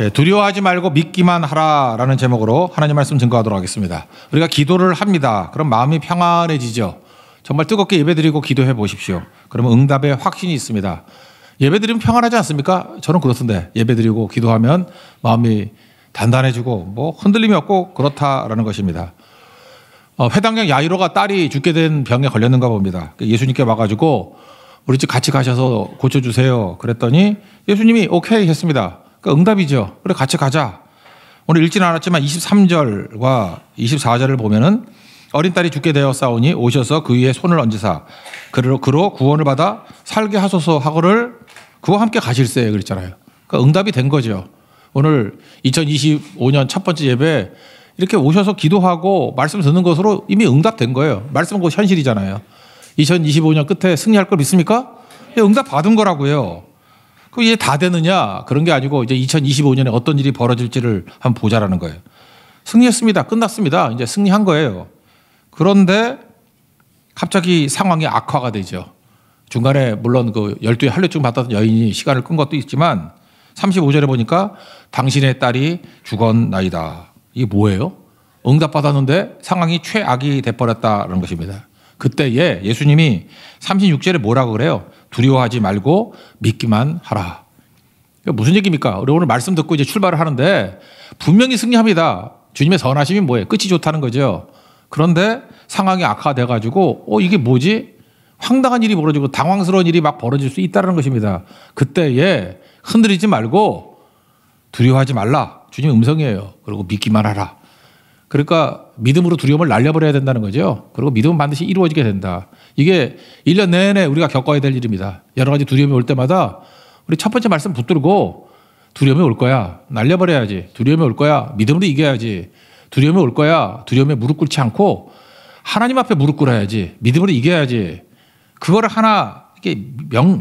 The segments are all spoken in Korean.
예, 두려워하지 말고 믿기만 하라라는 제목으로 하나님 말씀 증거하도록 하겠습니다. 우리가 기도를 합니다. 그럼 마음이 평안해지죠. 정말 뜨겁게 예배드리고 기도해 보십시오. 그러면 응답의 확신이 있습니다. 예배드리면 평안하지 않습니까? 저는 그렇던데 예배드리고 기도하면 마음이 단단해지고 뭐 흔들림이 없고 그렇다라는 것입니다. 회당장 야이로가 딸이 죽게 된 병에 걸렸는가 봅니다. 예수님께 와가지고 우리 집 같이 가셔서 고쳐주세요. 그랬더니 예수님이 오케이 했습니다. 그러니까 응답이죠. 그래 같이 가자. 오늘 읽지는 않았지만 23절과 24절을 보면은 어린 딸이 죽게 되었사오니 오셔서 그 위에 손을 얹으사 그로 구원을 받아 살게 하소서 하고를 그와 함께 가실세 그랬잖아요. 그러니까 응답이 된 거죠. 오늘 2025년 첫 번째 예배 이렇게 오셔서 기도하고 말씀 듣는 것으로 이미 응답된 거예요. 말씀은 곧 현실이잖아요. 2025년 끝에 승리할 걸 믿습니까? 응답 받은 거라고요. 그 이게 다 되느냐? 그런 게 아니고 이제 2025년에 어떤 일이 벌어질지를 한번 보자라는 거예요. 승리했습니다. 끝났습니다. 이제 승리한 거예요. 그런데 갑자기 상황이 악화가 되죠. 중간에 물론 그 12의 할례증 받았던 여인이 시간을 끈 것도 있지만 35절에 보니까 당신의 딸이 죽었나이다. 이게 뭐예요? 응답 받았는데 상황이 최악이 돼버렸다는 것입니다. 그때에 예수님이 36절에 뭐라고 그래요? 두려워하지 말고 믿기만 하라. 무슨 얘기입니까? 우리 오늘 말씀 듣고 이제 출발을 하는데 분명히 승리합니다. 주님의 선하심이 뭐예요? 끝이 좋다는 거죠. 그런데 상황이 악화돼가지고 이게 뭐지? 황당한 일이 벌어지고 당황스러운 일이 막 벌어질 수 있다는 것입니다. 그때에 흔들리지 말고 두려워하지 말라. 주님의 음성이에요. 그리고 믿기만 하라. 그러니까 믿음으로 두려움을 날려버려야 된다는 거죠. 그리고 믿음은 반드시 이루어지게 된다. 이게 1년 내내 우리가 겪어야 될 일입니다. 여러 가지 두려움이 올 때마다 우리 첫 번째 말씀 붙들고 두려움이 올 거야. 날려버려야지. 두려움이 올 거야. 믿음으로 이겨야지. 두려움이 올 거야. 두려움에 무릎 꿇지 않고 하나님 앞에 무릎 꿇어야지. 믿음으로 이겨야지. 그거를 하나 이렇게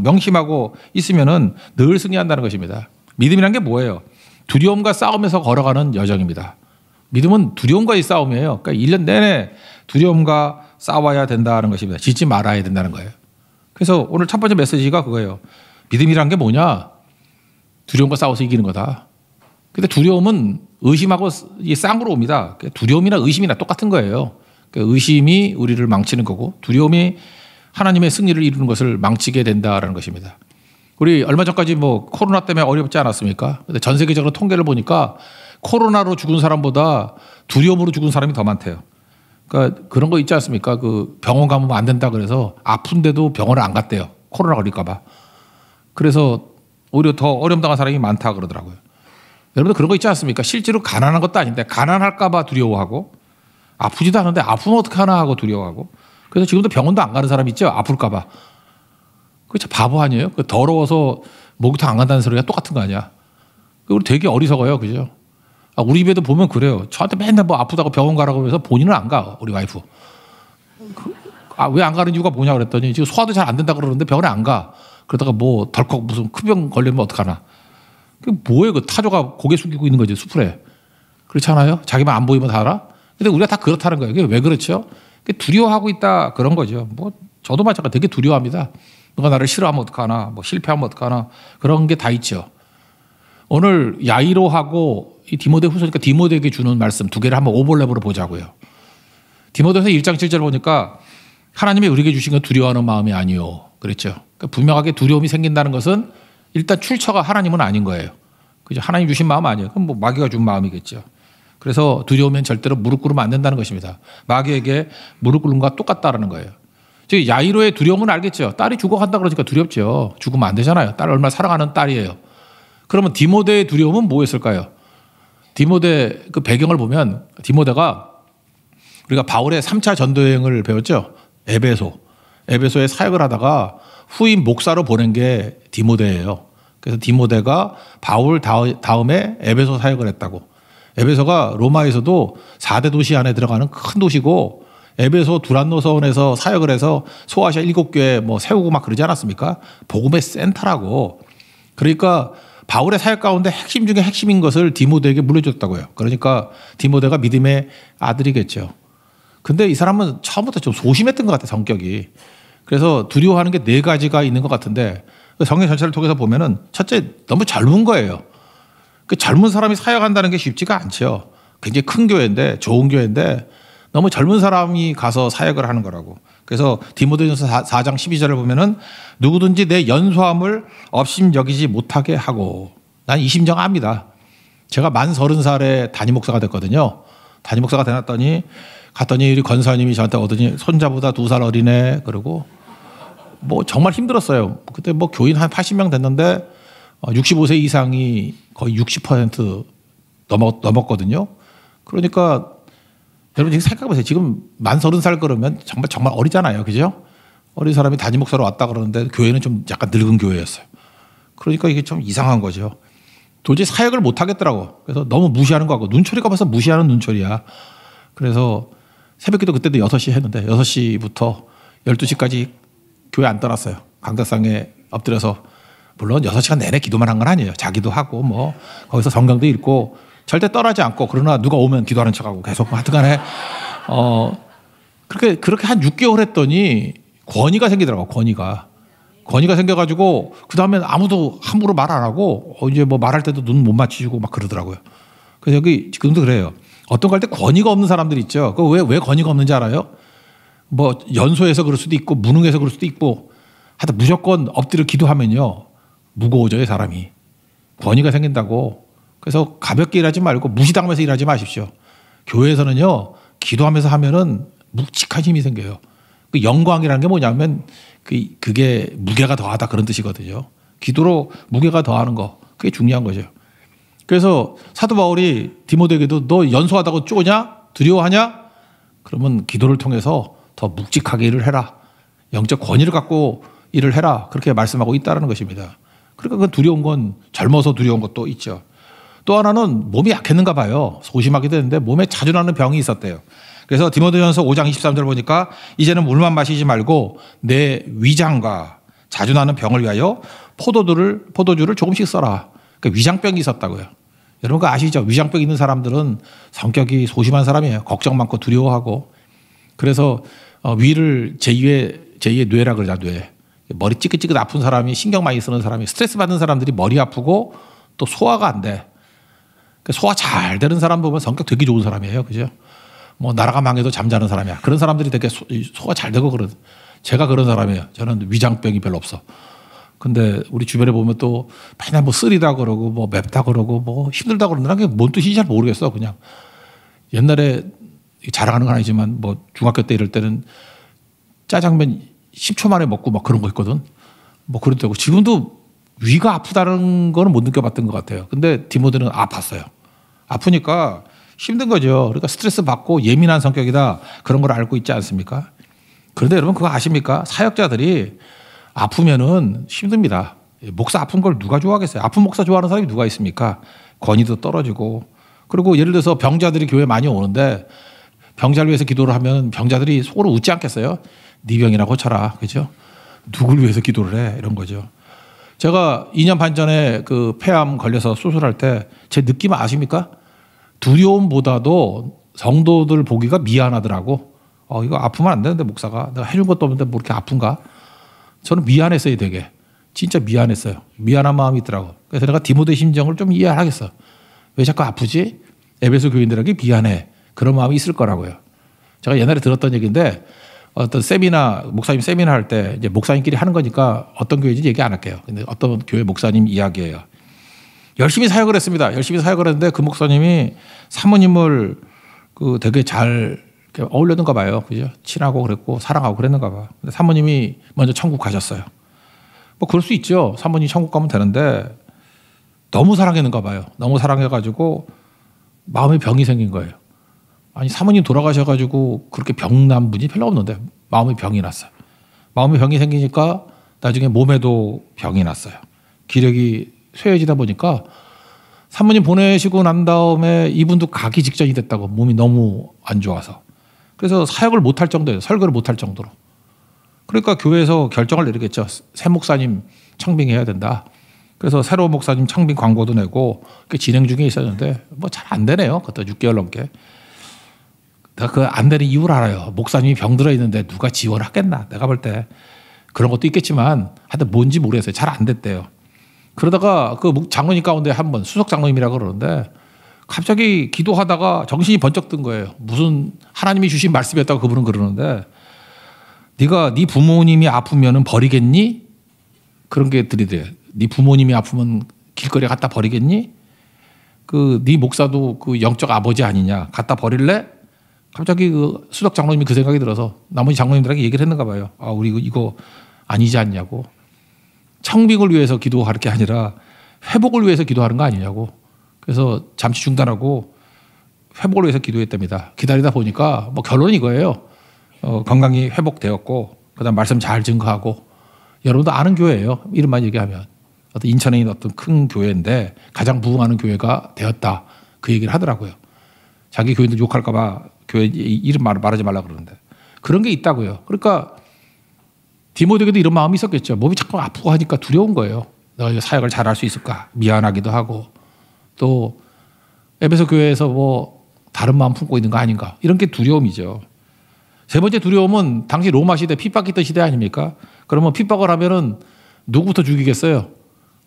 명심하고 있으면은 늘 승리한다는 것입니다. 믿음이란 게 뭐예요? 두려움과 싸우면서 걸어가는 여정입니다. 믿음은 두려움과의 싸움이에요. 그러니까 1년 내내 두려움과 싸워야 된다는 것입니다. 짓지 말아야 된다는 거예요. 그래서 오늘 첫 번째 메시지가 그거예요. 믿음이란 게 뭐냐? 두려움과 싸워서 이기는 거다. 근데 두려움은 의심하고 쌍으로 옵니다. 두려움이나 의심이나 똑같은 거예요. 그러니까 의심이 우리를 망치는 거고 두려움이 하나님의 승리를 이루는 것을 망치게 된다라는 것입니다. 우리 얼마 전까지 뭐 코로나 때문에 어렵지 않았습니까? 근데 전 세계적으로 통계를 보니까 코로나로 죽은 사람보다 두려움으로 죽은 사람이 더 많대요. 그러니까 그런 거 있지 않습니까? 그 병원 가면 안 된다 그래서 아픈데도 병원을 안 갔대요. 코로나 걸릴까 봐. 그래서 오히려 더 어려움 당한 사람이 많다 그러더라고요. 여러분들 그런 거 있지 않습니까? 실제로 가난한 것도 아닌데 가난할까 봐 두려워하고 아프지도 않은데 아프면 어떡하나 하고 두려워하고 그래서 지금도 병원도 안 가는 사람 있죠? 아플까 봐. 그게 참 바보 아니에요? 더러워서 목욕탕 안 간다는 소리가 똑같은 거 아니야? 우리 되게 어리석어요. 그죠? 우리 집에도 보면 그래요. 저한테 맨날 뭐 아프다고 병원 가라고 해서 본인은 안 가. 우리 와이프. 왜 안 가는 이유가 뭐냐 그랬더니 지금 소화도 잘 안 된다 그러는데 병원에 안 가. 그러다가 뭐 덜컥 무슨 큰 병 걸리면 어떡하나. 그게 뭐예요? 그 타조가 고개 숙이고 있는 거지 수풀에. 그렇지 않아요? 자기만 안 보이면 다 알아? 근데 우리가 다 그렇다는 거예요. 그게 왜 그렇죠? 두려워하고 있다 그런 거죠. 뭐 저도 마찬가지로 되게 두려워합니다. 누가 나를 싫어하면 어떡하나, 뭐 실패하면 어떡하나 그런 게 다 있죠. 오늘 야이로하고 이 디모데 후서니까 디모데에게 주는 말씀 두 개를 한번 오버랩으로 보자고요. 디모데서 1장 7절 보니까 하나님이 우리에게 주신 건 두려워하는 마음이 아니요. 그랬죠. 그러니까 분명하게 두려움이 생긴다는 것은 일단 출처가 하나님은 아닌 거예요. 그죠? 하나님 주신 마음 아니에요. 그럼 뭐 마귀가 준 마음이겠죠. 그래서 두려우면 절대로 무릎 꿇으면 안 된다는 것입니다. 마귀에게 무릎 꿇는 것과 똑같다라는 거예요. 즉 야이로의 두려움은 알겠죠. 딸이 죽어간다 그러니까 두렵죠. 죽으면 안 되잖아요. 딸을 얼마나 사랑하는 딸이에요. 그러면 디모데의 두려움은 뭐였을까요? 디모데 그 배경을 보면 디모데가 우리가 바울의 3차 전도여행을 배웠죠. 에베소에 사역을 하다가 후임 목사로 보낸 게 디모데예요. 그래서 디모데가 바울 다음에 에베소 사역을 했다고. 에베소가 로마에서도 4대 도시 안에 들어가는 큰 도시고 에베소 두란노서원에서 사역을 해서 소아시아 7교회 뭐 세우고 막 그러지 않았습니까? 복음의 센터라고. 그러니까 바울의 사역 가운데 핵심 중에 핵심인 것을 디모데에게 물려줬다고요. 그러니까 디모데가 믿음의 아들이겠죠. 근데 이 사람은 처음부터 좀 소심했던 것 같아요, 성격이. 그래서 두려워하는 게 4가지가 있는 것 같은데 성경 전체를 통해서 보면은 첫째, 너무 젊은 거예요. 그 젊은 사람이 사역한다는 게 쉽지가 않죠. 굉장히 큰 교회인데 좋은 교회인데 너무 젊은 사람이 가서 사역을 하는 거라고. 그래서 디모데전서 4장 12절을 보면은 누구든지 내 연소함을 업심여기지 못하게 하고. 난 이 심정 압니다. 제가 만 30살에 담임 목사가 됐거든요. 담임 목사가 되놨더니 갔더니 우리 권사님이 저한테 오더니 손자보다 2살 어리네. 그러고 뭐 정말 힘들었어요. 그때 뭐 교인 한 80명 됐는데 65세 이상이 거의 60% 넘었거든요. 그러니까 여러분 지금 생각해보세요. 지금 만 30살 그러면 정말 어리잖아요. 그죠? 어린 사람이 담임 목사로 왔다 그러는데 교회는 좀 약간 늙은 교회였어요. 그러니까 이게 좀 이상한 거죠. 도저히 사역을 못 하겠더라고. 그래서 너무 무시하는 거 같고 눈초리가 벌써 무시하는 눈초리야. 그래서 새벽기도 그때도 6시 했는데 6시부터 12시까지 교회 안 떠났어요. 강대상에 엎드려서 물론 6시간 내내 기도만 한 건 아니에요. 자기도 하고 뭐 거기서 성경도 읽고 절대 떠나지 않고 그러나 누가 오면 기도하는 척하고 계속 하여튼간에 그렇게 한 6개월 했더니 권위가 생기더라고. 권위가 생겨가지고 그 다음에 아무도 함부로 말 안 하고 이제 뭐 말할 때도 눈 못 맞추고 막 그러더라고요. 그래서 여기 지금도 그래요. 어떤 거 할 때 권위가 없는 사람들 있죠. 그 왜 권위가 없는지 알아요? 뭐 연소해서 그럴 수도 있고 무능해서 그럴 수도 있고 하여튼 무조건 엎드려 기도하면요 무거워져요 사람이. 권위가 생긴다고. 그래서 가볍게 일하지 말고 무시당하면서 일하지 마십시오. 교회에서는요 기도하면서 하면은 묵직한 힘이 생겨요. 그 영광이라는 게 뭐냐면 그게 무게가 더하다 그런 뜻이거든요. 기도로 무게가 더하는 거 그게 중요한 거죠. 그래서 사도 바울이 디모데에게도 너 연소하다고 쪼냐? 두려워하냐? 그러면 기도를 통해서 더 묵직하게 일을 해라. 영적 권위를 갖고 일을 해라. 그렇게 말씀하고 있다는 것입니다. 그러니까 그 두려운 건 젊어서 두려운 것도 있죠. 또 하나는 몸이 약했는가 봐요. 소심하게 되는데 몸에 자주 나는 병이 있었대요. 그래서 디모데전서 5장 23절 보니까 이제는 물만 마시지 말고 내 위장과 자주 나는 병을 위하여 포도주를 조금씩 써라. 그러니까 위장병이 있었다고요. 여러분 그거 아시죠? 위장병 있는 사람들은 성격이 소심한 사람이에요. 걱정 많고 두려워하고. 그래서 위를 제2의 뇌라 그러자 뇌. 머리 찌긋찌긋 아픈 사람이 신경 많이 쓰는 사람이 스트레스 받는 사람들이 머리 아프고 또 소화가 안 돼. 소화 잘 되는 사람 보면 성격 되게 좋은 사람이에요. 그죠? 뭐 나라가 망해도 잠자는 사람이야. 그런 사람들이 되게 소화 잘 되고 그런. 제가 그런 사람이에요. 저는 위장병이 별로 없어. 근데 우리 주변에 보면 또 맨날 뭐 쓰리다 그러고 뭐 맵다 그러고 뭐 힘들다 그러는 게 뭔 뜻인지 잘 모르겠어. 그냥 옛날에 자랑하는 건 아니지만 뭐 중학교 때 이럴 때는 짜장면 10초 만에 먹고 막 그런 거 있거든. 뭐 그렇다고 지금도 위가 아프다는 거는 못 느껴봤던 것 같아요. 근데 디모데는 아팠어요. 아프니까 힘든 거죠. 그러니까 스트레스 받고 예민한 성격이다. 그런 걸 알고 있지 않습니까? 그런데 여러분 그거 아십니까? 사역자들이 아프면은 힘듭니다. 목사 아픈 걸 누가 좋아하겠어요? 아픈 목사 좋아하는 사람이 누가 있습니까? 권위도 떨어지고. 그리고 예를 들어서 병자들이 교회 많이 오는데 병자를 위해서 기도를 하면 병자들이 속으로 웃지 않겠어요? 네 병이나 고쳐라. 그죠? 누굴 위해서 기도를 해? 이런 거죠. 제가 2년 반 전에 그 폐암 걸려서 수술할 때 제 느낌 아십니까? 두려움보다도 성도들 보기가 미안하더라고. 이거 아프면 안 되는데 목사가 내가 해준 것도 없는데 뭐 이렇게 아픈가? 저는 미안했어요 되게. 진짜 미안했어요. 미안한 마음이 있더라고. 그래서 내가 디모데 심정을 좀 이해하겠어. 왜 자꾸 아프지? 에베소 교인들에게 미안해. 그런 마음이 있을 거라고요. 제가 옛날에 들었던 얘기인데 어떤 목사님 세미나 할 때 이제 목사님끼리 하는 거니까 어떤 교회인지 얘기 안 할게요. 근데 어떤 교회 목사님 이야기예요. 열심히 사역을 했습니다. 열심히 사역을 했는데 그 목사님이 사모님을 그 되게 잘 어울렸는가 봐요. 그죠? 친하고 그랬고 사랑하고 그랬는가 봐. 근데 사모님이 먼저 천국 가셨어요. 뭐 그럴 수 있죠. 사모님 천국 가면 되는데 너무 사랑했는가 봐요. 너무 사랑해가지고 마음에 병이 생긴 거예요. 아니 사모님 돌아가셔가지고 그렇게 병난 분이 별로 없는데 마음에 병이 났어요. 마음에 병이 생기니까 나중에 몸에도 병이 났어요. 기력이 쇠해지다 보니까 사모님 보내시고 난 다음에 이분도 가기 직전이 됐다고. 몸이 너무 안 좋아서. 그래서 사역을 못할 정도예요. 설교를 못할 정도로. 그러니까 교회에서 결정을 내리겠죠. 새 목사님 청빙해야 된다. 그래서 새로운 목사님 청빙 광고도 내고 진행 중에 있었는데 뭐 잘 안 되네요. 그것도 6개월 넘게. 내가 그 안 되는 이유를 알아요. 목사님이 병들어 있는데 누가 지원하겠나. 내가 볼 때 그런 것도 있겠지만 하여튼 뭔지 모르겠어요. 잘 안 됐대요. 그러다가 그 장로님 가운데 한 분, 수석 장로님이라고 그러는데 갑자기 기도하다가 정신이 번쩍 든 거예요. 무슨 하나님이 주신 말씀이었다고 그분은 그러는데 네가 네 부모님이 아프면은 버리겠니? 그런 게 들이대요. 네 부모님이 아프면 길거리에 갖다 버리겠니? 그 네 목사도 그 영적 아버지 아니냐? 갖다 버릴래? 갑자기 그 수석 장로님이 그 생각이 들어서 나머지 장로님들에게 얘기를 했는가 봐요. 아, 우리 이거 아니지 않냐고. 청빙을 위해서 기도할 게 아니라 회복을 위해서 기도하는 거 아니냐고. 그래서 잠시 중단하고 회복을 위해서 기도했답니다. 기다리다 보니까 뭐 결론은 이거예요. 건강이 회복되었고 그다음 말씀 잘 증거하고 여러분도 아는 교회예요. 이름만 얘기하면 어떤 인천에 있는 어떤 큰 교회인데 가장 부흥하는 교회가 되었다. 그 얘기를 하더라고요. 자기 교인들 욕할까 봐 교회 이름 말하지 말라 그러는데 그런 게 있다고요. 그러니까 디모데에게도 이런 마음이 있었겠죠. 몸이 자꾸 아프고 하니까 두려운 거예요. 내가 사역을 잘할 수 있을까 미안하기도 하고 또 에베소 교회에서 뭐 다른 마음 품고 있는 거 아닌가 이런 게 두려움이죠. 세 번째 두려움은 당시 로마 시대 핍박했던 시대 아닙니까? 그러면 핍박을 하면은 누구부터 죽이겠어요?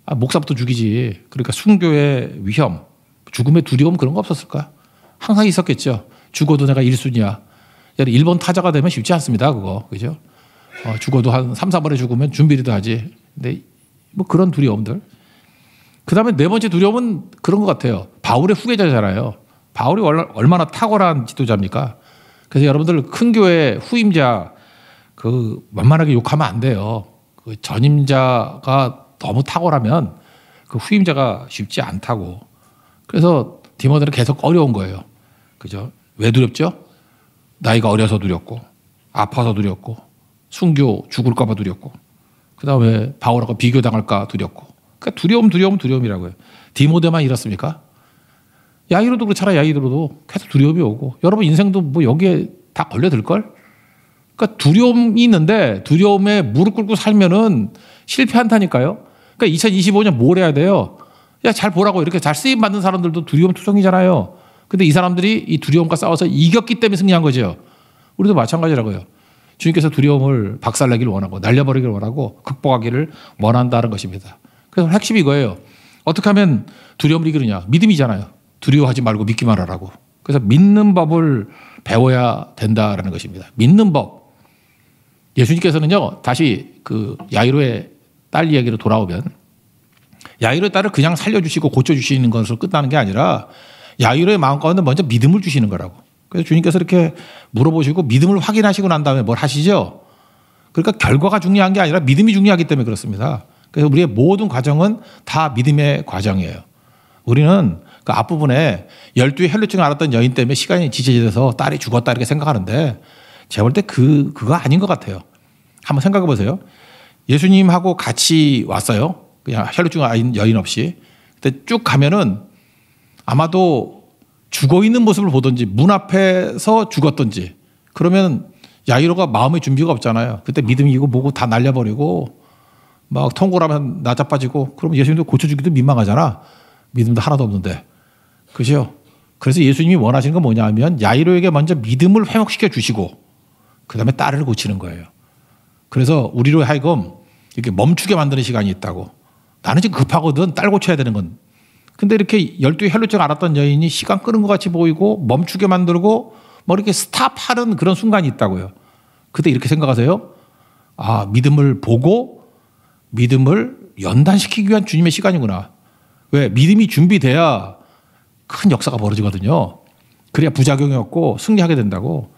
아, 목사부터 죽이지. 그러니까 순교의 위험, 죽음의 두려움 그런 거 없었을까? 항상 있었겠죠. 죽어도 내가 1순위야. 1번 타자가 되면 쉽지 않습니다. 그거. 그죠? 죽어도 한 3, 4번에 죽으면 준비라도 하지. 근데 뭐 그런 두려움들. 그 다음에 네 번째 두려움은 그런 것 같아요. 바울의 후계자잖아요. 바울이 얼마나 탁월한 지도자입니까? 그래서 여러분들 큰 교회 후임자 그 만만하게 욕하면 안 돼요. 그 전임자가 너무 탁월하면 그 후임자가 쉽지 않다고. 그래서 디모데는 계속 어려운 거예요. 그죠? 왜 두렵죠? 나이가 어려서 두렵고 아파서 두렵고 순교 죽을까 봐 두렵고 그다음에 바울하고 비교당할까 두렵고 그러니까 두려움이라고요. 디모데만 이렇습니까? 야이로도 그렇잖아요. 야이로도 계속 두려움이 오고 여러분 인생도 뭐 여기에 다 걸려들걸? 그러니까 두려움이 있는데 두려움에 무릎 꿇고 살면은 실패한다니까요. 그러니까 2025년 뭘 해야 돼요? 야, 잘 보라고 이렇게 잘 쓰임 받는 사람들도 두려움 투성이잖아요. 근데 이 사람들이 이 두려움과 싸워서 이겼기 때문에 승리한 거죠. 우리도 마찬가지라고요. 주님께서 두려움을 박살내기를 원하고 날려버리기를 원하고 극복하기를 원한다는 것입니다. 그래서 핵심이 이거예요. 어떻게 하면 두려움을 이기느냐? 믿음이잖아요. 두려워하지 말고 믿기만 하라고. 그래서 믿는 법을 배워야 된다라는 것입니다. 믿는 법. 예수님께서는요, 다시 그 야이로의 딸 이야기로 돌아오면 야이로의 딸을 그냥 살려주시고 고쳐주시는 것으로 끝나는 게 아니라 야이로의 마음 가운데 먼저 믿음을 주시는 거라고. 그래서 주님께서 이렇게 물어보시고 믿음을 확인하시고 난 다음에 뭘 하시죠? 그러니까 결과가 중요한 게 아니라 믿음이 중요하기 때문에 그렇습니다. 그래서 우리의 모든 과정은 다 믿음의 과정이에요. 우리는 그 앞부분에 12의 혈루증을 앓았던 여인 때문에 시간이 지체돼서 딸이 죽었다 이렇게 생각하는데 제가 볼 때 그거 아닌 것 같아요. 한번 생각해 보세요. 예수님하고 같이 왔어요. 그냥 혈루증 앓은 여인 없이. 근데 쭉 가면은 아마도 죽어 있는 모습을 보든지 문 앞에서 죽었든지 그러면 야이로가 마음의 준비가 없잖아요. 그때 믿음이 이고 뭐고 다 날려버리고 막 통곡을 하면 나자빠지고 그러면 예수님도 고쳐주기도 민망하잖아. 믿음도 하나도 없는데. 그죠? 그래서 예수님이 원하시는 건 뭐냐 하면 야이로에게 먼저 믿음을 회복시켜 주시고 그 다음에 딸을 고치는 거예요. 그래서 우리로 하여금 이렇게 멈추게 만드는 시간이 있다고. 나는 지금 급하거든. 딸 고쳐야 되는 건. 근데 이렇게 12의 혈루증 앓았던 여인이 시간 끄는 것 같이 보이고 멈추게 만들고 뭐 이렇게 스탑하는 그런 순간이 있다고요. 그때 이렇게 생각하세요. 아, 믿음을 보고 믿음을 연단시키기 위한 주님의 시간이구나. 왜? 믿음이 준비돼야 큰 역사가 벌어지거든요. 그래야 부작용이 없고 승리하게 된다고.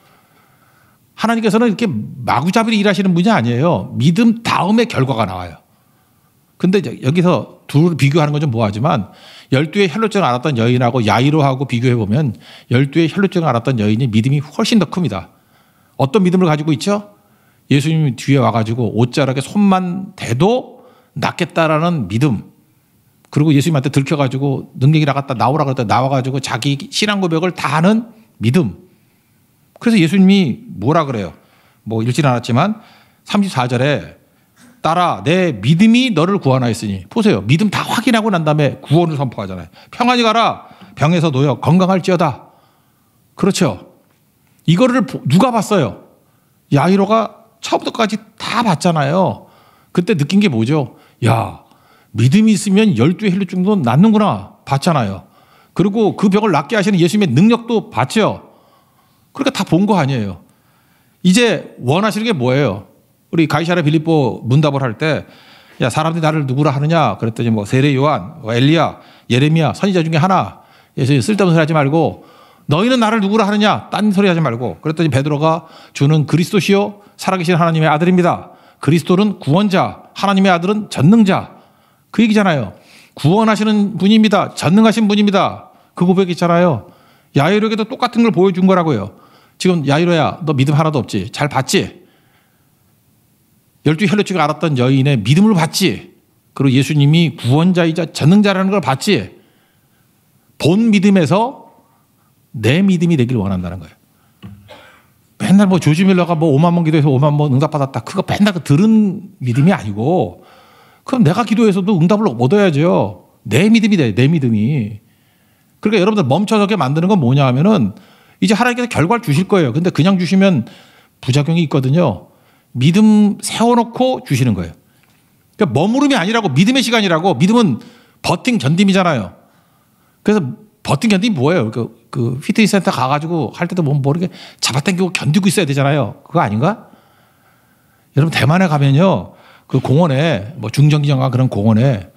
하나님께서는 이렇게 마구잡이로 일하시는 분이 아니에요. 믿음 다음에 결과가 나와요. 근데 여기서 둘을 비교하는 건 좀 뭐하지만 12의 혈루증을 앓았던 여인하고 야이로하고 비교해보면 12의 혈루증을 앓았던 여인이 믿음이 훨씬 더 큽니다. 어떤 믿음을 가지고 있죠? 예수님이 뒤에 와가지고 옷자락에 손만 대도 낫겠다라는 믿음. 그리고 예수님한테 들켜가지고 능력이 나갔다 나오라 그랬다 나와가지고 자기 신앙 고백을 다 하는 믿음. 그래서 예수님이 뭐라 그래요? 뭐 읽지는 않았지만 34절에 딸아 내 믿음이 너를 구원하였으니 보세요. 믿음 다 확인하고 난 다음에 구원을 선포하잖아요. 평안히 가라. 병에서 놓여 건강할지어다. 그렇죠. 이거를 누가 봤어요? 야이로가 처음부터까지 다 봤잖아요. 그때 느낀 게 뭐죠? 야, 믿음이 있으면 12의 혈루증도 낫는구나 봤잖아요. 그리고 그 병을 낫게 하시는 예수님의 능력도 봤죠. 그러니까 다 본 거 아니에요. 이제 원하시는 게 뭐예요? 우리 가이사랴 빌립보 문답을 할 때 야, 사람들이 나를 누구라 하느냐 그랬더니 뭐 세례 요한, 엘리야, 예레미야, 선지자 중에 하나. 예수님 쓸데없는 소리 하지 말고 너희는 나를 누구라 하느냐 딴 소리 하지 말고. 그랬더니 베드로가 주는 그리스도시요 살아계신 하나님의 아들입니다. 그리스도는 구원자, 하나님의 아들은 전능자. 그 얘기잖아요. 구원하시는 분입니다. 전능하신 분입니다. 그 고백 있잖아요. 야이로에게도 똑같은 걸 보여준 거라고요. 지금 야이로야 너 믿음 하나도 없지? 잘 봤지? 12 혈루증을 앓았던 여인의 믿음을 봤지? 그리고 예수님이 구원자이자 전능자라는 걸 봤지? 본 믿음에서 내 믿음이 되길 원한다는 거예요. 맨날 뭐 조지 밀러가 뭐 5만 번 기도해서 5만 번 응답받았다. 그거 맨날 들은 믿음이 아니고 그럼 내가 기도해서도 응답을 얻어야죠. 내 믿음이 돼. 내 믿음이. 그러니까 여러분들 멈춰서게 만드는 건 뭐냐 하면은 이제 하나님께서 결과를 주실 거예요. 근데 그냥 주시면 부작용이 있거든요. 믿음 세워놓고 주시는 거예요. 그러니까 머무름이 아니라고 믿음의 시간이라고. 믿음은 버팅 견딤이잖아요. 그래서 버팅 견딤이 뭐예요? 그 피트니스 센터 가가지고 할 때도 뭐 이렇게 잡아당기고 견디고 있어야 되잖아요. 그거 아닌가? 여러분 대만에 가면요. 그 공원에 뭐 중정기장과 그런 공원에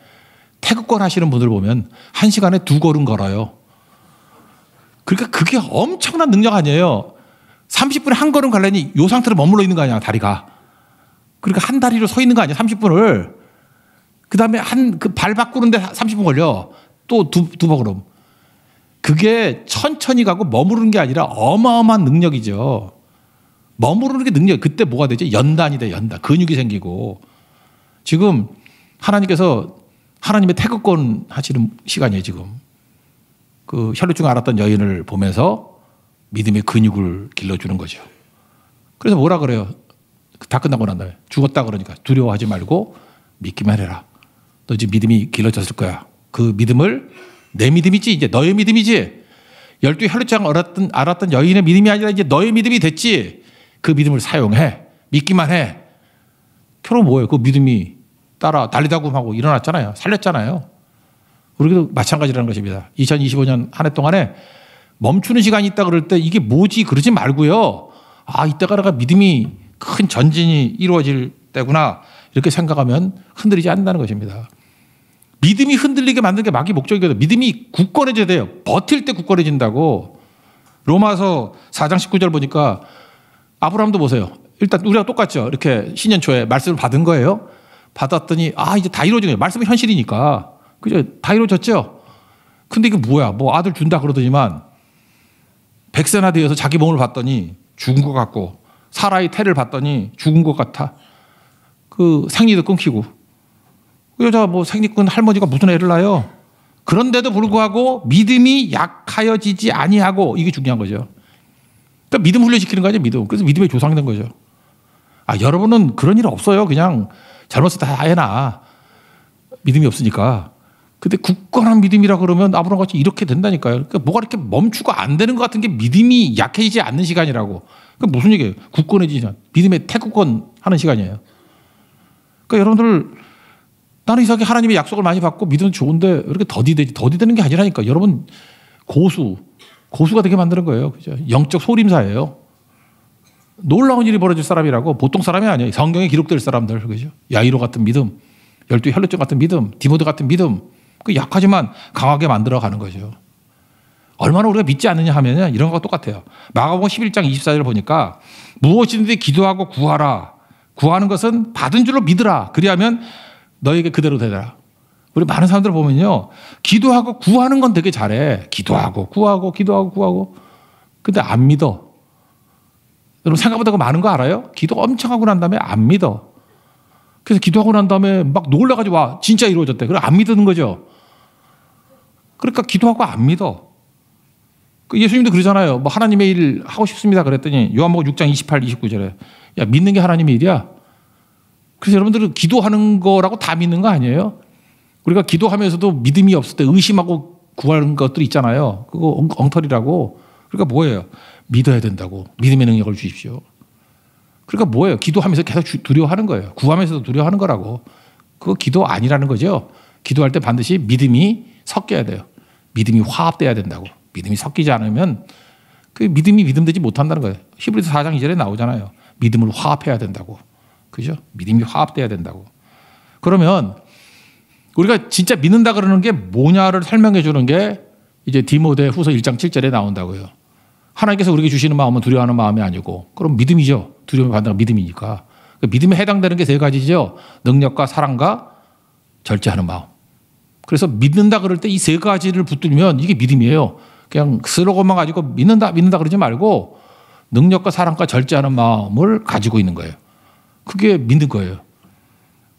태극권 하시는 분들 보면 1시간에 2걸음 걸어요. 그러니까 그게 엄청난 능력 아니에요. 30분에 1걸음 가려니 이 상태로 머물러 있는 거 아니야, 다리가. 그러니까 한 다리로 서 있는 거 아니야, 30분을. 그 다음에 그 발 바꾸는데 30분 걸려. 또 두 걸음. 그게 천천히 가고 머무르는 게 아니라 어마어마한 능력이죠. 머무르는 게 능력. 그때 뭐가 되죠? 연단이 돼, 연단. 근육이 생기고. 지금 하나님께서 하나님의 태극권 하시는 시간이에요, 지금. 그 혈루증 앓았던 여인을 보면서 믿음의 근육을 길러주는 거죠. 그래서 뭐라 그래요? 다 끝나고 난 다음에 죽었다 그러니까 두려워하지 말고 믿기만 해라. 너 지금 믿음이 길러졌을 거야. 그 믿음을 내 믿음이지 이제 너의 믿음이지. 12 혈루증 앓았던 여인의 믿음이 아니라 이제 너의 믿음이 됐지. 그 믿음을 사용해. 믿기만 해. 결국 뭐예요? 그 믿음이 따라 달리다구하고 일어났잖아요. 살렸잖아요. 우리도 마찬가지라는 것입니다. 2025년 한 해 동안에 멈추는 시간이 있다 그럴 때 이게 뭐지 그러지 말고요. 아, 이때가 내가 믿음이 큰 전진이 이루어질 때구나 이렇게 생각하면 흔들리지 않는다는 것입니다. 믿음이 흔들리게 만드는 게 마귀 목적이거든요. 믿음이 굳건해져야 돼요. 버틸 때 굳건해진다고. 로마서 4장 19절 보니까 아브라함도 보세요. 일단 우리가 똑같죠. 이렇게 신년 초에 말씀을 받은 거예요. 받았더니 아 이제 다 이루어진 거예요. 말씀은 현실이니까. 그죠? 다 이루어졌죠. 근데 이게 뭐야? 뭐 아들 준다 그러더니만 백세나 되어서 자기 몸을 봤더니 죽은 것 같고 사라의 태를 봤더니 죽은 것 같아. 그 생리도 끊기고. 그 여자 뭐 생리 끊은 할머니가 무슨 애를 낳아요? 그런데도 불구하고 믿음이 약하여지지 아니하고 이게 중요한 거죠. 그러니까 믿음 훈련시키는 거 아니에요, 믿음. 그래서 믿음의 조상이 된 거죠. 아, 여러분은 그런 일 없어요. 그냥 잘못을 다 해놔. 믿음이 없으니까. 근데 굳건한 믿음이라 그러면 아브라함 같이 이렇게 된다니까요. 그러니까 뭐가 이렇게 멈추고 안 되는 것 같은 게 믿음이 약해지지 않는 시간이라고. 그 무슨 얘기예요? 굳건해지지 않는. 믿음의 태극권 하는 시간이에요. 그러니까 여러분들 나는 이상하게 하나님의 약속을 많이 받고 믿음은 좋은데 이렇게 더디되는 게 아니라니까. 여러분 고수가 되게 만드는 거예요. 그죠? 영적 소림사예요. 놀라운 일이 벌어질 사람이라고. 보통 사람이 아니에요. 성경에 기록될 사람들. 그죠? 야이로 같은 믿음, 12 혈루증 같은 믿음, 디모데 같은 믿음. 그 약하지만 강하게 만들어가는 거죠. 얼마나 우리가 믿지 않느냐 하면 이런 거가 똑같아요. 마가복음 11장 24절을 보니까 무엇이든지 기도하고 구하라. 구하는 것은 받은 줄로 믿으라. 그리하면 너에게 그대로 되더라. 우리 많은 사람들 보면요. 기도하고 구하는 건 되게 잘해. 기도하고 구하고. 근데 안 믿어. 여러분 생각보다 그 많은 거 알아요? 기도 엄청 하고 난 다음에 안 믿어. 그래서 기도하고 난 다음에 막 놀라가지고 와 진짜 이루어졌대. 그래 안 믿는 거죠. 그러니까 기도하고 안 믿어. 예수님도 그러잖아요. 뭐 하나님의 일 하고 싶습니다. 그랬더니 요한복음 6장 28, 29절에 야 믿는 게 하나님의 일이야. 그래서 여러분들은 기도하는 거라고 다 믿는 거 아니에요? 우리가 기도하면서도 믿음이 없을 때 의심하고 구하는 것들이 있잖아요. 그거 엉터리라고. 그러니까 뭐예요? 믿어야 된다고. 믿음의 능력을 주십시오. 그러니까 뭐예요? 기도하면서 계속 두려워하는 거예요. 구하면서도 두려워하는 거라고. 그거 기도 아니라는 거죠. 기도할 때 반드시 믿음이 섞여야 돼요. 믿음이 화합돼야 된다고. 믿음이 섞이지 않으면 그 믿음이 믿음되지 못한다는 거예요. 히브리서 4장 2절에 나오잖아요. 믿음을 화합해야 된다고. 그죠? 믿음이 화합돼야 된다고. 그러면 우리가 진짜 믿는다 그러는 게 뭐냐를 설명해 주는 게 이제 디모데 후서 1장 7절에 나온다고요. 하나님께서 우리에게 주시는 마음은 두려워하는 마음이 아니고 그럼 믿음이죠. 두려움을 받는다는 믿음이니까. 믿음에 해당되는 게 세 가지죠. 능력과 사랑과 절제하는 마음. 그래서 믿는다 그럴 때 이 세 가지를 붙들면 이게 믿음이에요. 그냥 슬로건만 가지고 믿는다 그러지 말고 능력과 사랑과 절제하는 마음을 가지고 있는 거예요. 그게 믿는 거예요.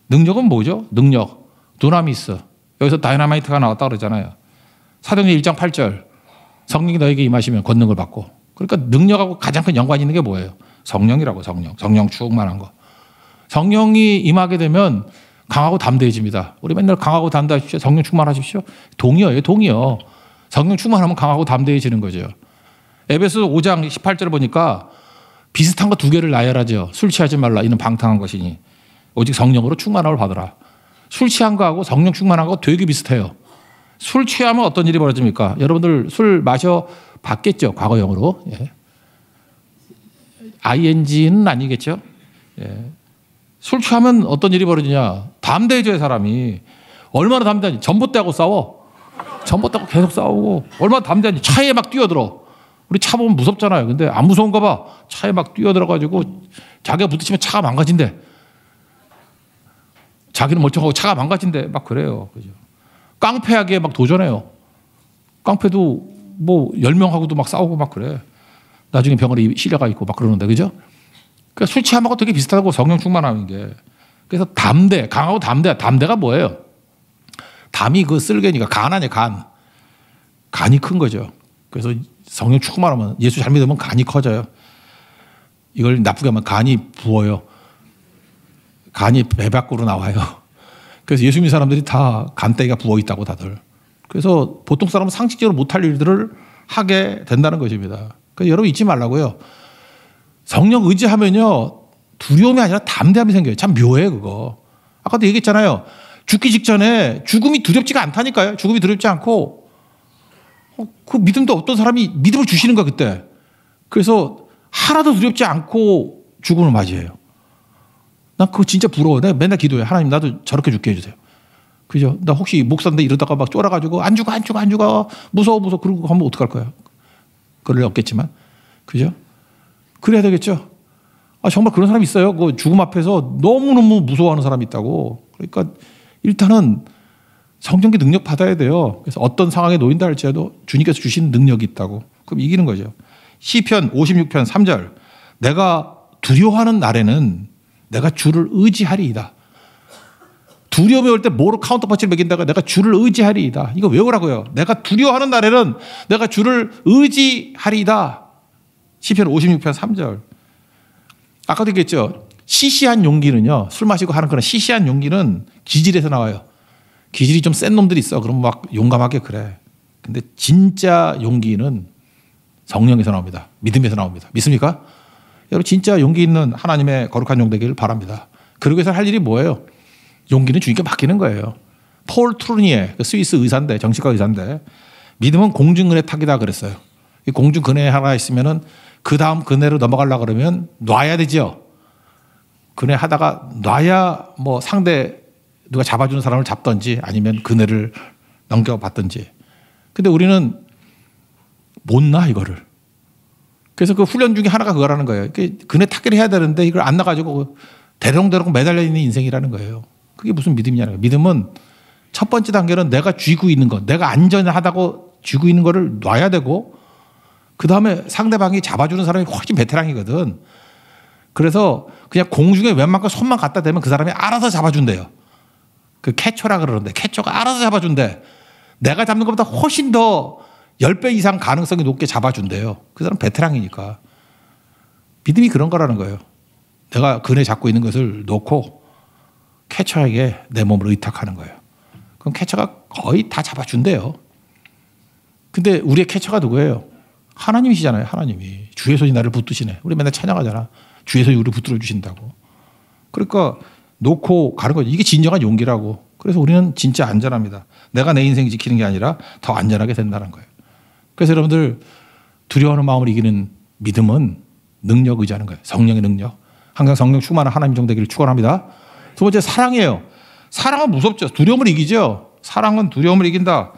능력은 뭐죠? 능력. 두나미스. 여기서 다이너마이트가 나왔다 그러잖아요. 사도행전 1장 8절. 성령이 너에게 임하시면 권능을 받고. 그러니까 능력하고 가장 큰 연관이 있는 게 뭐예요? 성령이라고. 성령 충만한 거. 성령이 임하게 되면 강하고 담대해집니다. 우리 맨날 강하고 담대하십시오. 성령 충만하십시오. 동의어요. 성령 충만하면 강하고 담대해지는 거죠. 에베소 5장 18절을 보니까 비슷한 거 두 개를 나열하죠. 술 취하지 말라. 이는 방탕한 것이니 오직 성령으로 충만함을 받으라. 술 취한 거하고 성령 충만한 거 되게 비슷해요. 술 취하면 어떤 일이 벌어집니까? 여러분들 술 마셔 봤겠죠? 과거형으로. 예. ing는 아니겠죠? 예. 술 취하면 어떤 일이 벌어지냐? 담대해져요, 사람이. 얼마나 담대하니? 전봇대하고 싸워. 전봇대하고 계속 싸우고. 얼마나 담대하니? 차에 막 뛰어들어. 우리 차 보면 무섭잖아요. 근데 안 무서운가 봐. 차에 막 뛰어들어가지고 자기가 부딪히면 차가 망가진대. 자기는 멀쩡하고 차가 망가진대. 막 그래요. 그죠? 깡패하게 막 도전해요. 깡패도 뭐 10명하고도 막 싸우고 막 그래. 나중에 병원에 실려가 있고 막 그러는데, 그죠? 그러니까 술 취함하고 되게 비슷하고 성령 충만하는 게. 그래서 담대, 강하고 담대가 뭐예요? 담이 그 쓸개니까 간 아니에요, 간. 간이 큰 거죠. 그래서 성령 충만하면 예수 잘 믿으면 간이 커져요. 이걸 나쁘게 하면 간이 부어요. 간이 배 밖으로 나와요. 그래서 예수 믿는 사람들이 다 간대기가 부어 있다고 다들. 그래서 보통 사람은 상식적으로 못할 일들을 하게 된다는 것입니다. 그러니까 여러분 잊지 말라고요. 성령 의지하면요 두려움이 아니라 담대함이 생겨요. 참 묘해 그거. 아까도 얘기했잖아요. 죽기 직전에 죽음이 두렵지가 않다니까요. 죽음이 두렵지 않고 그 믿음도 어떤 사람이 믿음을 주시는 거야 그때. 그래서 하나도 두렵지 않고 죽음을 맞이해요. 난 그거 진짜 부러워. 내가 맨날 기도해. 하나님 나도 저렇게 죽게 해주세요. 그죠? 나 혹시 목사인데 이러다가 막 쫄아가지고 안 죽어. 무서워. 그러고 하면 어떡할 거야. 그럴 리 없겠지만. 그죠? 그래야 되겠죠. 정말 그런 사람이 있어요. 그 죽음 앞에서 너무너무 무서워하는 사람이 있다고. 그러니까 일단은 성령의 능력 받아야 돼요. 그래서 어떤 상황에 놓인다 할지라도 주님께서 주신 능력이 있다고. 그럼 이기는 거죠. 시편 56편 3절. 내가 두려워하는 날에는 내가 주를 의지하리이다. 두려움이 올 때 뭐로 카운터펀치를 매긴다가 내가 주를 의지하리이다. 이거 외우라고요. 내가 두려워하는 날에는 내가 주를 의지하리이다. 시편 56편 3절. 아까도 얘기했죠. 시시한 용기는요. 술 마시고 하는 그런 시시한 용기는 기질에서 나와요. 기질이 좀 센 놈들이 있어. 그럼 막 용감하게 그래. 근데 진짜 용기는 성령에서 나옵니다. 믿음에서 나옵니다. 믿습니까? 여러분 진짜 용기 있는 하나님의 거룩한 종 되기를 바랍니다. 그러기 위해서 할 일이 뭐예요? 용기는 주님께 맡기는 거예요. 폴 트루니에 스위스 의사인데 정치과 의사인데 믿음은 공중근해 타기다 그랬어요. 이 공중근해 하나 있으면은 그 다음 근해로 넘어가려고 그러면 놔야 되죠. 근해 하다가 놔야 뭐 상대 누가 잡아주는 사람을 잡든지 아니면 그네를 넘겨받든지. 근데 우리는 못 나 이거를. 그래서 그 훈련 중에 하나가 그거라는 거예요. 그네 타기를 해야 되는데 이걸 안 나가지고 대롱대롱 매달려 있는 인생이라는 거예요. 그게 무슨 믿음이냐는 거예요. 믿음은 첫 번째 단계는 내가 쥐고 있는 것, 내가 안전하다고 쥐고 있는 거를 놔야 되고 그 다음에 상대방이 잡아주는 사람이 훨씬 베테랑이거든. 그래서 그냥 공중에 웬만큼 손만 갖다 대면 그 사람이 알아서 잡아준대요. 그 캐쳐라 그러는데 캐쳐가 알아서 잡아준대. 내가 잡는 것보다 훨씬 더 10배 이상 가능성이 높게 잡아준대요. 그 사람 베테랑이니까. 믿음이 그런 거라는 거예요. 내가 그네 잡고 있는 것을 놓고 캐쳐에게 내 몸을 의탁하는 거예요. 그럼 캐쳐가 거의 다 잡아준대요. 근데 우리의 캐쳐가 누구예요? 하나님이시잖아요. 하나님이. 주의 손이 나를 붙드시네. 우리 맨날 찬양하잖아. 주의 손이 우리를 붙들어 주신다고. 그러니까 놓고 가는 거죠. 이게 진정한 용기라고. 그래서 우리는 진짜 안전합니다. 내가 내 인생 지키는 게 아니라 더 안전하게 된다는 거예요. 그래서 여러분들 두려워하는 마음을 이기는 믿음은 능력 의지하는 거예요. 성령의 능력. 항상 성령 충만한 하나님 정되기를 축원합니다. 두 번째 사랑이에요. 사랑은 무섭죠. 두려움을 이기죠. 사랑은 두려움을 이긴다.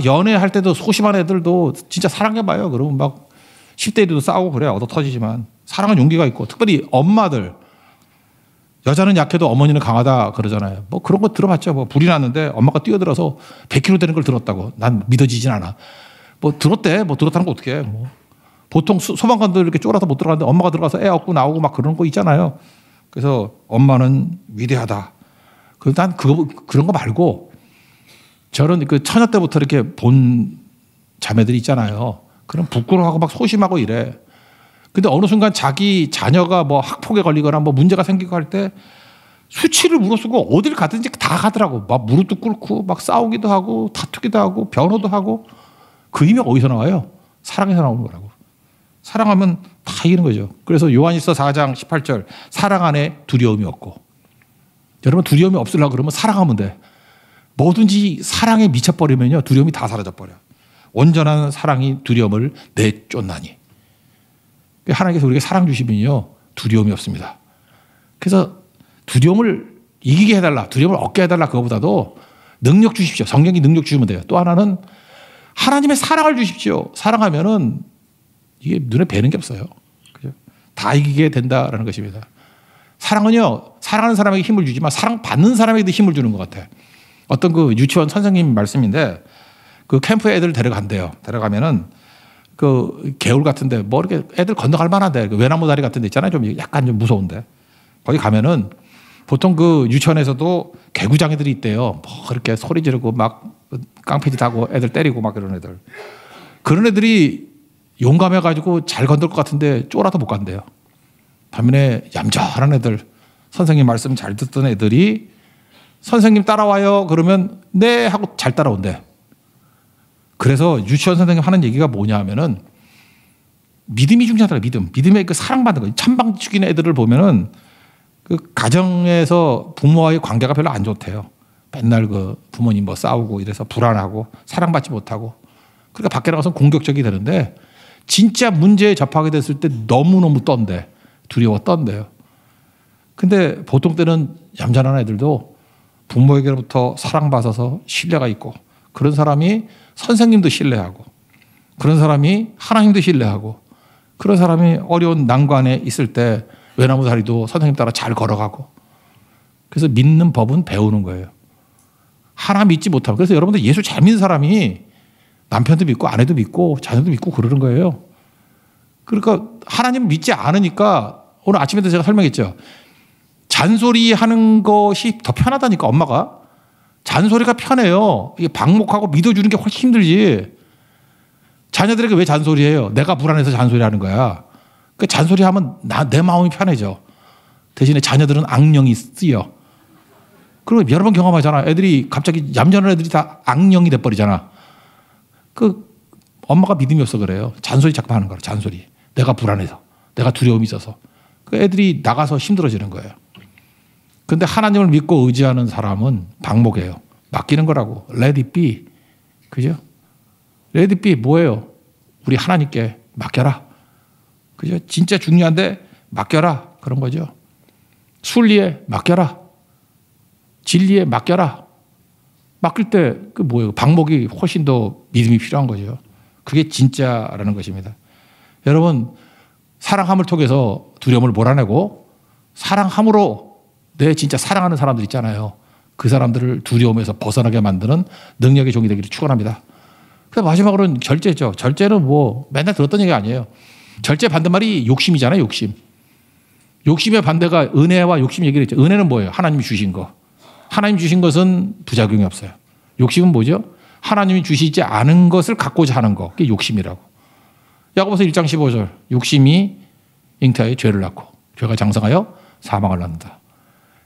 연애할 때도 소심한 애들도 진짜 사랑해봐요. 그러면 막 10대들도 싸우고 그래요. 얻어 터지지만. 사랑은 용기가 있고, 특별히 엄마들. 여자는 약해도 어머니는 강하다 그러잖아요. 뭐 그런 거 들어봤죠. 뭐 불이 났는데 엄마가 뛰어들어서 100kg 되는 걸 들었다고. 난 믿어지진 않아. 뭐 들었대. 뭐 들었다는 거 어떻게 해. 뭐. 보통 소방관들 이렇게 쫄아서 못 들어가는데 엄마가 들어가서 애 업고 나오고 막 그런 거 있잖아요. 그래서 엄마는 위대하다. 난 그런 거 말고 저런 그 처녀 때부터 이렇게 본 자매들이 있잖아요. 그럼 부끄러워하고 막 소심하고 이래. 근데 어느 순간 자기 자녀가 뭐 학폭에 걸리거나 뭐 문제가 생기고 할 때 수치를 무릅쓰고 어딜 가든지 다 가더라고. 막 무릎도 꿇고 막 싸우기도 하고 다투기도 하고 변호도 하고. 그 힘이 어디서 나와요? 사랑에서 나오는 거라고. 사랑하면 다 이기는 거죠. 그래서 요한일서 4장 18절 사랑 안에 두려움이 없고. 여러분 두려움이 없으려고 그러면 사랑하면 돼. 뭐든지 사랑에 미쳐버리면요 두려움이 다 사라져버려. 온전한 사랑이 두려움을 내쫓나니. 하나님께서 우리에게 사랑 주시면요 두려움이 없습니다. 그래서 두려움을 이기게 해달라, 두려움을 얻게 해달라 그거보다도 능력 주십시오. 성령이 능력 주시면 돼요. 또 하나는 하나님의 사랑을 주십시오. 사랑하면은 이게 눈에 뵈는 게 없어요. 그죠? 다 이기게 된다라는 것입니다. 사랑은요 사랑하는 사람에게 힘을 주지만 사랑받는 사람에게도 힘을 주는 것 같아요. 어떤 그 유치원 선생님 말씀인데 그 캠프에 애들 데려간대요. 데려가면은 그 개울 같은데 뭐 이렇게 애들 건너갈 만한데 그 외나무 다리 같은 데 있잖아요. 좀 약간 좀 무서운데 거기 가면은 보통 그 유치원에서도 개구장애들이 있대요. 뭐 이렇게 소리 지르고 막 깡패짓 하고 애들 때리고 막 그런 애들. 그런 애들이 용감해가지고 잘 건들 것 같은데 쫄아도 못 간대요. 반면에 얌전한 애들, 선생님 말씀 잘 듣던 애들이 선생님 따라와요 그러면 네 하고 잘 따라온대. 그래서 유치원 선생님 하는 얘기가 뭐냐 하면은 믿음이 중요하더라. 믿음의 그 사랑받는 거. 찬방 죽이는 애들을 보면은 그 가정에서 부모와의 관계가 별로 안 좋대요. 맨날 그 부모님 뭐 싸우고 이래서 불안하고 사랑받지 못하고. 그러니까 밖에 나가서 공격적이 되는데 진짜 문제에 접하게 됐을 때 너무너무 떤대. 두려워 떤대요. 근데 보통 때는 얌전한 애들도 부모에게로부터 사랑받아서 신뢰가 있고 그런 사람이 선생님도 신뢰하고 그런 사람이 하나님도 신뢰하고 그런 사람이 어려운 난관에 있을 때 외나무 다리도 선생님 따라 잘 걸어가고 그래서 믿는 법은 배우는 거예요. 하나 믿지 못하고. 그래서 여러분들 예수 잘 믿는 사람이 남편도 믿고 아내도 믿고 자녀도 믿고 그러는 거예요. 그러니까 하나님 믿지 않으니까 오늘 아침에도 제가 설명했죠. 잔소리하는 것이 더 편하다니까 엄마가. 잔소리가 편해요. 이게 방목하고 믿어주는 게 훨씬 힘들지. 자녀들에게 왜 잔소리해요? 내가 불안해서 잔소리하는 거야. 그 잔소리하면 내 마음이 편해져. 대신에 자녀들은 악령이 쓰여. 그리고 여러 번 경험하잖아. 애들이 갑자기 얌전한 애들이 다 악령이 돼버리잖아. 그 엄마가 믿음이 없어 그래요. 잔소리 자꾸 하는 거야. 잔소리. 내가 불안해서. 내가 두려움이 있어서. 그 애들이 나가서 힘들어지는 거예요. 근데 하나님을 믿고 의지하는 사람은 방목이에요. 맡기는 거라고. Let it be. 그죠? Let it be 뭐예요? 우리 하나님께 맡겨라. 그죠? 진짜 중요한데 맡겨라. 그런 거죠. 순리에 맡겨라. 진리에 맡겨라. 맡길 때 그 뭐예요? 방목이 훨씬 더 믿음이 필요한 거죠. 그게 진짜라는 것입니다. 여러분 사랑함을 통해서 두려움을 몰아내고 사랑함으로 내 진짜 사랑하는 사람들 있잖아요. 그 사람들을 두려움에서 벗어나게 만드는 능력의 종이 되기를 축원합니다. 그래서 마지막으로는 절제죠. 절제는 뭐 맨날 들었던 얘기 아니에요. 절제 반대말이 욕심이잖아요. 욕심. 욕심의 반대가 은혜와 욕심 얘기를 했죠. 은혜는 뭐예요? 하나님이 주신 거. 하나님 주신 것은 부작용이 없어요. 욕심은 뭐죠? 하나님이 주시지 않은 것을 갖고자 하는 거. 그게 욕심이라고. 야고보서 1장 15절. 욕심이 잉태하여 죄를 낳고 죄가 장성하여 사망을 낳는다.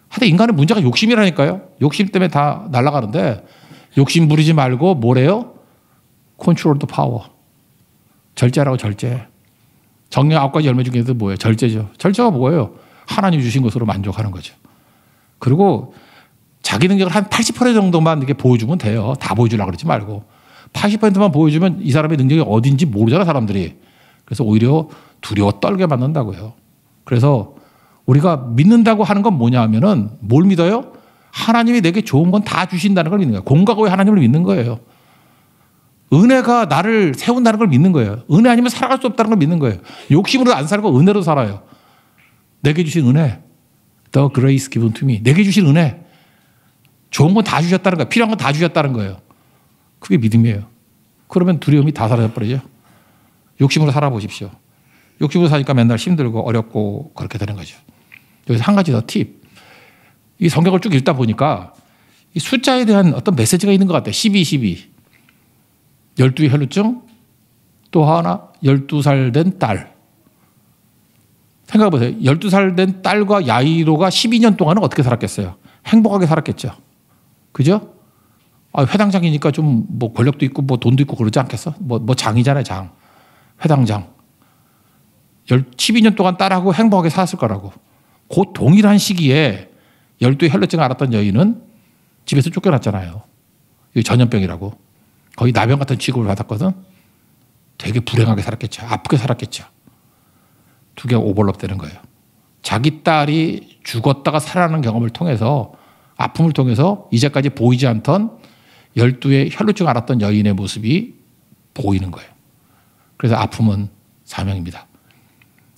하여튼 인간의 문제가 욕심이라니까요. 욕심 때문에 다 날아가는데 욕심 부리지 말고 뭐래요? Control the power. 절제라고 절제. 정령 9가지 열매 중에도 뭐예요? 절제죠. 절제가 뭐예요? 하나님 주신 것으로 만족하는 거죠. 그리고 자기 능력을 한 80% 정도만 이렇게 보여주면 돼요. 다 보여주려고 그러지 말고. 80%만 보여주면 이 사람의 능력이 어딘지 모르잖아, 사람들이. 그래서 오히려 두려워 떨게 만든다고요. 그래서 우리가 믿는다고 하는 건 뭐냐 하면은 뭘 믿어요? 하나님이 내게 좋은 건 다 주신다는 걸 믿는 거예요. 공과 고의 하나님을 믿는 거예요. 은혜가 나를 세운다는 걸 믿는 거예요. 은혜 아니면 살아갈 수 없다는 걸 믿는 거예요. 욕심으로 안 살고 은혜로 살아요. 내게 주신 은혜. The grace given to me. 내게 주신 은혜. 좋은 건 다 주셨다는 거예요. 필요한 건 다 주셨다는 거예요. 그게 믿음이에요. 그러면 두려움이 다 사라져버리죠. 욕심으로 살아보십시오. 욕심으로 사니까 맨날 힘들고 어렵고 그렇게 되는 거죠. 여기서 한 가지 더 팁. 이 성경을 쭉 읽다 보니까 이 숫자에 대한 어떤 메시지가 있는 것 같아요. 12, 12. 12의 혈루증, 또 하나 12살 된 딸. 생각해 보세요. 12살 된 딸과 야이로가 12년 동안은 어떻게 살았겠어요? 행복하게 살았겠죠. 그죠? 회당장이니까 좀 뭐 권력도 있고 뭐 돈도 있고 그러지 않겠어? 뭐 장이잖아요, 장. 회당장. 12년 동안 딸하고 행복하게 살았을 거라고. 그 동일한 시기에 12의 혈루증을 앓았던 여인은 집에서 쫓겨났잖아요. 이게 전염병이라고. 거의 나병 같은 취급을 받았거든. 되게 불행하게 살았겠죠. 아프게 살았겠죠. 두 개가 오버랩 되는 거예요. 자기 딸이 죽었다가 살아나는 경험을 통해서 아픔을 통해서 이제까지 보이지 않던 12의 혈루증을 앓았던 여인의 모습이 보이는 거예요. 그래서 아픔은 사명입니다.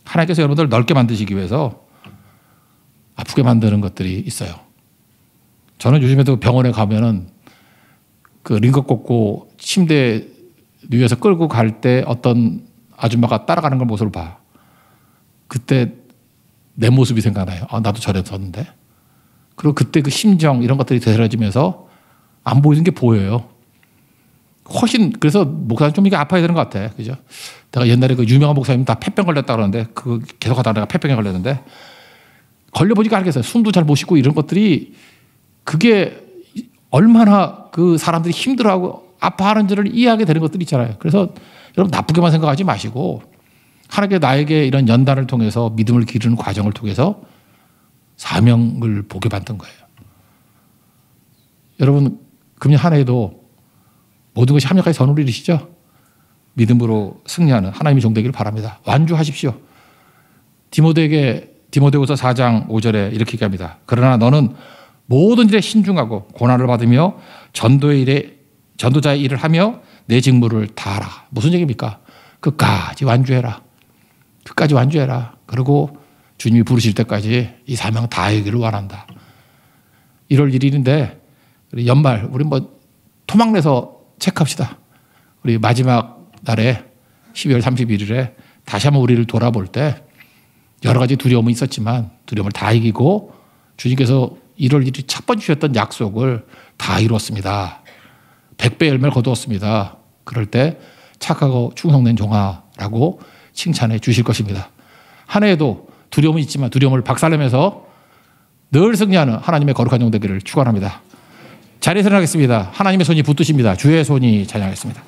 하나님께서 여러분들 넓게 만드시기 위해서 아프게 만드는 것들이 있어요. 저는 요즘에도 병원에 가면은 그 링거 꽂고 침대 위에서 끌고 갈 때 어떤 아줌마가 따라가는 걸 모습을 봐. 그때 내 모습이 생각나요. 나도 저랬었는데. 그리고 그때 그 심정 이런 것들이 되살아지면서 안 보이는 게 보여요. 훨씬 그래서 목사님 좀 이게 아파야 되는 것 같아. 그죠? 내가 옛날에 그 유명한 목사님 다 폐병 걸렸다 그러는데 그 계속 하다가 내가 폐병에 걸렸는데 걸려보니까 알겠어요. 숨도 잘 못 쉬고 이런 것들이 그게 얼마나 그 사람들이 힘들어하고 아파하는지를 이해하게 되는 것들이 있잖아요. 그래서 여러분 나쁘게만 생각하지 마시고 하나님께 나에게 이런 연단을 통해서 믿음을 기르는 과정을 통해서 사명을 보게 만든 거예요. 여러분 금년 한 해에도 모든 것이 합력하여 선을 이루시죠. 믿음으로 승리하는 하나님의 종되기를 바랍니다. 완주하십시오. 디모데후서 4장 5절에 이렇게 얘기합니다. 그러나 너는 모든 일에 신중하고 고난을 받으며 전도자의 일을 하며 내 직무를 다하라. 무슨 얘기입니까? 끝까지 완주해라. 끝까지 완주해라. 그리고 주님이 부르실 때까지 이 사명 다하기를 원한다. 1월 1일인데 우리 연말 우리 뭐 토막내서 체크합시다. 우리 마지막 날에 12월 31일에 다시 한번 우리를 돌아볼 때 여러 가지 두려움은 있었지만 두려움을 다 이기고 주님께서 1월 1일 첫 번째 주셨던 약속을 다 이루었습니다. 100배 열매를 거두었습니다. 그럴 때 착하고 충성된 종아라고 칭찬해 주실 것입니다. 한 해에도 두려움은 있지만 두려움을 박살내면서 늘 승리하는 하나님의 거룩한 종 되기를 축원합니다. 자리에서 일어나겠습니다. 하나님의 손이 붙드십니다. 주의 손이 찬양하겠습니다.